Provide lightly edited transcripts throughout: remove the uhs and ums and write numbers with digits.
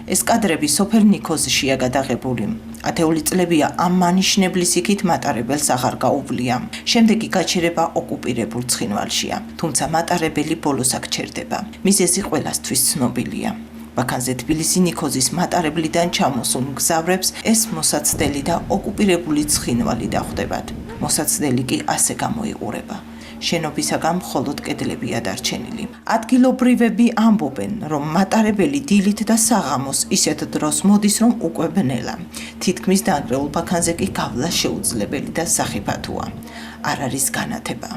ეს კადრები სოფელ ნიქოზშია გადაღებული. ათეული წლებია ამ მანიშნებლის იქით მატარებელს აღარ გაუვლია. შემდეგი გაჩერება ოკუპირებულ ცხინვალშია, თუმცა მატარებელი ბოლოს აქ ჩერდება. მიზეზი ყველასთვის ცნობილია. ბაქანზე თბილისი ნიქოზის მატარებლიდან ჩამოსულ მგზავრებს ეს მოსაცდელი და ოკუპირებული ცხინვალი დახვდებათ. მოსაცდელი კი ასე გამოიყურება. შენობისაგან მხოლოდ კედლებია დარჩენილი. ადგილობრივები ამბობენ, რომ მატარებელი დილით და საღამოს ისეთ დროს მოდის, რომ უკვე ბნელა. თითქმის დანგრეულ ბაქანზე კი გავლა შეუძლებელი და სახიფათოა. არ არის განათება.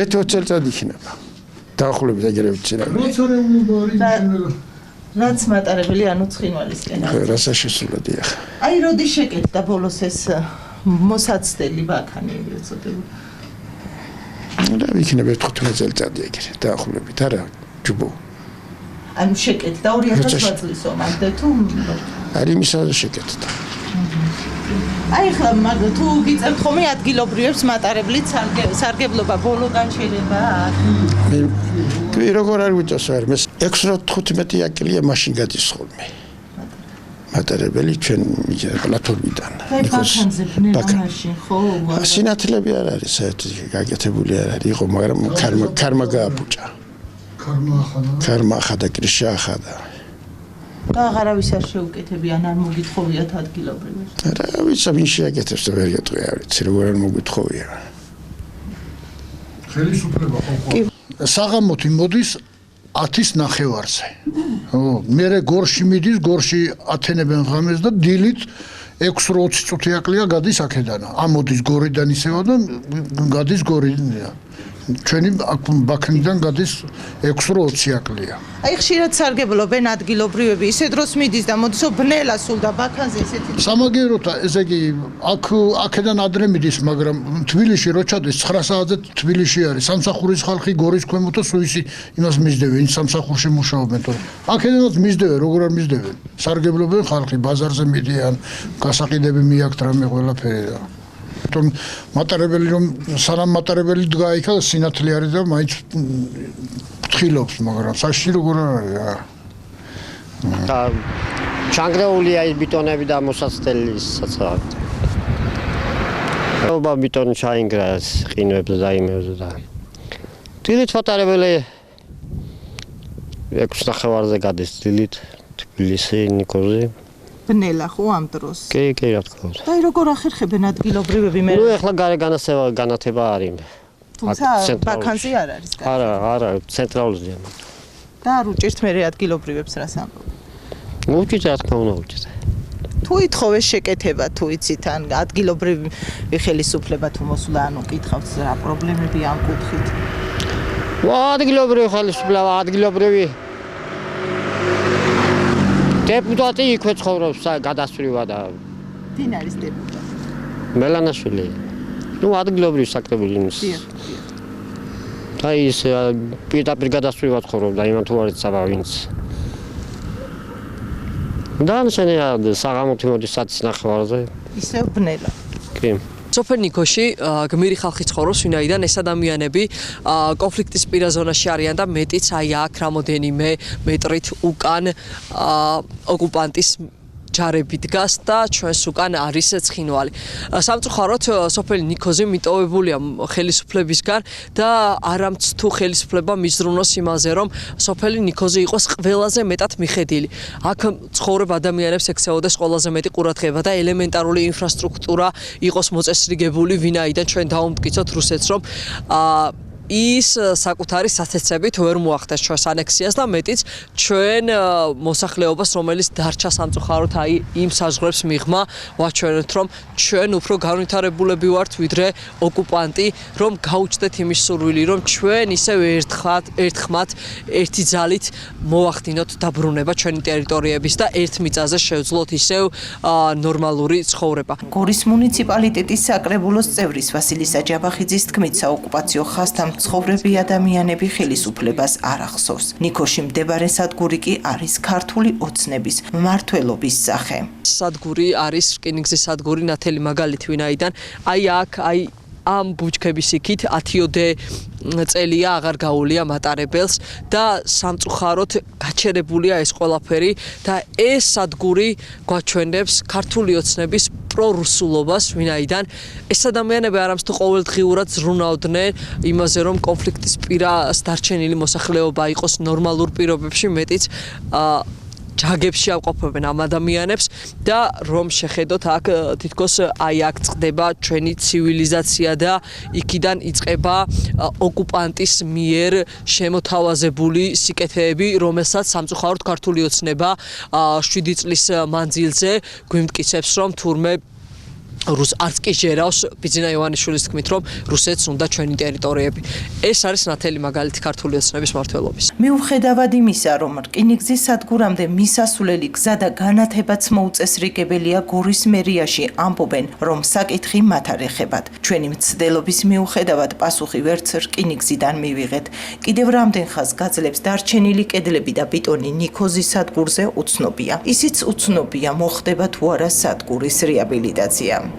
ერთი 20 წელიწადი იქნება. დაახლოებით ეგრევე ვცინავ. რაც მატარებელი ანუ ცხინვალისკენ. რაცა შესულა დიახ. აი როდის შეკეთდა ბოლოს ეს მოსაცდელი ბაქანი ეცოდებული? და იქნება 15 წელიწადი ეგრე დაახლოებით არა ჯუბო. ანუ შეკეთდა 2008 წლის ომამდე თუ არ იმისაა შეკეთდა. აი ხლა მაგ თუ გიწევთ ხოლმე ადგილობრივებს მატარებლით სარგებლობა ბოლოდან შეიძლება? კი როგორ არ ვიწევს არ მე 615 აკლია მაშინ გადის ხოლმე. მატარებელი ჩვენ პლატფორმიდან. ბაქანზე ბნელა მაშინ ხო? სინათლები არ არის საერთოდ გაკეთებული არ არის იყო მაგრამ ქარმა გააბუჭა. ქარმა ახადა კრიშა ახადა. და აღარავის არ შეუკეთებიან არ მოგითხოვიათ ადგილობრივებს. რა ვიცი ვინ შეაკეთებს და ვერ გეტყვი არ ვიცი როგორ არ მოგითხოვია. ხელისუფლება ხო? საღამოთი მოდის 10-ის ნახევარზე. მერე გორში მიდის, გორში ათენებენ ღამეს და დილით 6-20 წუთი აკლია გადის აქედან. ამოდის გორიდან ისევა და გადის გორიდან. ჩვენი ბაქნიდან გადის 6-20 აკლია. აი ხშირად სარგებლობენ ადგილობრივები, ისე დროს მიდის და მოდისო ბნელა სულ და ბაქანზე ესეთი. სამაგეროთა ესე იგი აქედან ადრე მიდის, მაგრამ თბილისში რო ჩადის 9 საათზე თბილისში არის. სამსახურის ხალხი გორის ქვემოთ და სუისი იმას მისდევენ, სამსახურში მუშაობენ, თორე აქედანაც მისდევენ, როგორ არ მისდევენ. სარგებლობენ ხალხი, ბაზარზე მიდიან, გასაყიდები მიაქვთ რამე ყველაფერი და თუმ მატარებელი რომ სანამ მატარებელი დგაიქა სინათლე არის და მაინც ფთხილობს, მაგრამ საშიში როგორ არის რა. და ჩანგრეულია ის ბეტონები და მოსაცდელისაც. ობა ბეტონი ჩაინგრა ყინვებზე და იმებზე და დილით მატარებელი 6:30-ზე გადის დილით თბილისი ნიქოზი. ბნელა ხო ამ დროს? კი, რა თქმა უნდა. და როგორ ახერხებენ ადგილობრივები მე? ნუ ეხლა გარე განათება არის. თუმცა ბაქანზე არ არის განათება. არა, ცენტრალურია. და არ უჭირთ მე ადგილობრივებს რას ამბობ? უჭირთ რა თქმა უნდა უჭირთ. თუ ითხოვეს შეკეთება თუ იცით ან ადგილობრივი ხელისუფლება თუ მოსულა ანუ კითხავს რა პრობლემები ამ კუთხით? ადგილობრივი ხელისუფლება, ადგილობრივი დეპუტატი იქვე ცხოვრობს გადასწრივა და ვინ არის დეპუტატი? მელანაშვილი. ნუ ადგილობრივი საქმეები იმის. და ის პირდაპირ გადასწრივა ცხოვრობდა იმან თუ არის საბა ვინც. და ნշანია საღამოთი მოდის 10-ის ნახევარზე. ისევ ბნელა. კი. სოფელ ნიქოში გმირი ხალხი ცხოვრობს, ვინაიდან ეს ადამიანები კონფლიქტის პირა ზონაში არიან და მეტიც აი აქ რამოდენიმე მეტრით უკან ოკუპანტის ჯარები დგას და ჩვენს უკან არის ცხინვალი. სამწუხაროდ სოფელი ნიქოზი მიტოვებულია ხელისუფლებისგან და არამც თუ ხელისუფლება მიზრუნოს იმაზე, რომ სოფელი ნიქოზი იყოს ყველაზე მეტად მიხედილი. აქ ცხოვრებ ადამიანებს ექცეოდეს ყველაზე მეტი ყურადღება და ელემენტარული ინფრასტრუქტურა იყოს მოწესრიგებული, ვინაიდან ჩვენ დავუმტკიცოთ რუსეთს, რომ ის საკუთარი საცეცებით ვერ მოახდენს ჩვენს ანექსიას და მეტიც ჩვენ მოსახლეობას, რომელიც დარჩა სამწუხაროდ აი იმ საზღვრებს მიღმა, ვაჩვენოთ, რომ ჩვენ უფრო განვითარებულები ვართ ვიდრე ოკუპანტი, რომ გაუჩნდეთ იმის სურვილი, რომ ჩვენ ისევ ერთხმად ერთი ძალით მოვახდინოთ დაბრუნება ჩვენი ტერიტორიების და ერთ მიწაზე შევძლოთ ისევ ნორმალური ცხოვრება. გორის მუნიციპალიტეტის საკრებულოს წევრის ვასილი საჯაბახიძის თქმით, საოკუპაციო ხაზთან მცხოვრები ადამიანები ხელისუფლებას არ ახსოვს. ნიქოში მდებარე სადგური კი არის ქართული ოცნების მმართველობის სახე. სადგური არის რკინიგზის სადგური ნათელი მაგალითი, ვინაიდან აი აქ აი ამ ბუჩქების იქით 10-ოდე წელია აღარ გაუვლია მატარებელს და სამწუხაროდ გაჩერებულია ეს ყველაფერი და ეს სადგური გვაჩვენებს ქართული ოცნების პრორუსულობას, ვინაიდან ეს ადამიანები არამც თუ ყოველდღიურად ზრუნავდნენ იმაზე, რომ კონფლიქტის პირას დარჩენილი მოსახლეობა იყოს ნორმალურ პირობებში, მეტიც ჯაგებში ავყოფებენ ამ ადამიანებს და რომ შეხედოთ აქ თითქოს აი აქ წყდება ჩვენი ცივილიზაცია და იქიდან იწყება ოკუპანტის მიერ შემოთავაზებული სიკეთეები, რომელსაც სამწუხაროდ ქართული ოცნება 7 წლის მანძილზე გვიმტკიცებს, რომ თურმე არც კი ჟერავს ბიძინა ივანიშვილის თქმით, რომ რუსეთს უნდა ჩვენი ტერიტორიები. ეს არის ნათელი მაგალითი ქართული ოცნების მმართველობის. მიუხედავად იმისა, რომ რკინიგზის სადგურამდე მისასვლელი გზა და განათებაც მოუწესრიგებელია გორის მერიაში, ამბობენ, რომ საკითხი მათ არ ეხებათ. ჩვენი მცდელობის მიუხედავად პასუხი ვერც რკინიგზიდან მივიღეთ. კიდევ რამდენ ხანს გაძლებს დარჩენილი კედლები და ბეტონი ნიქოზის სადგურზე უცნობია. ისიც უცნობია, მოხდება თუ არა სადგურის რეაბილიტაცია.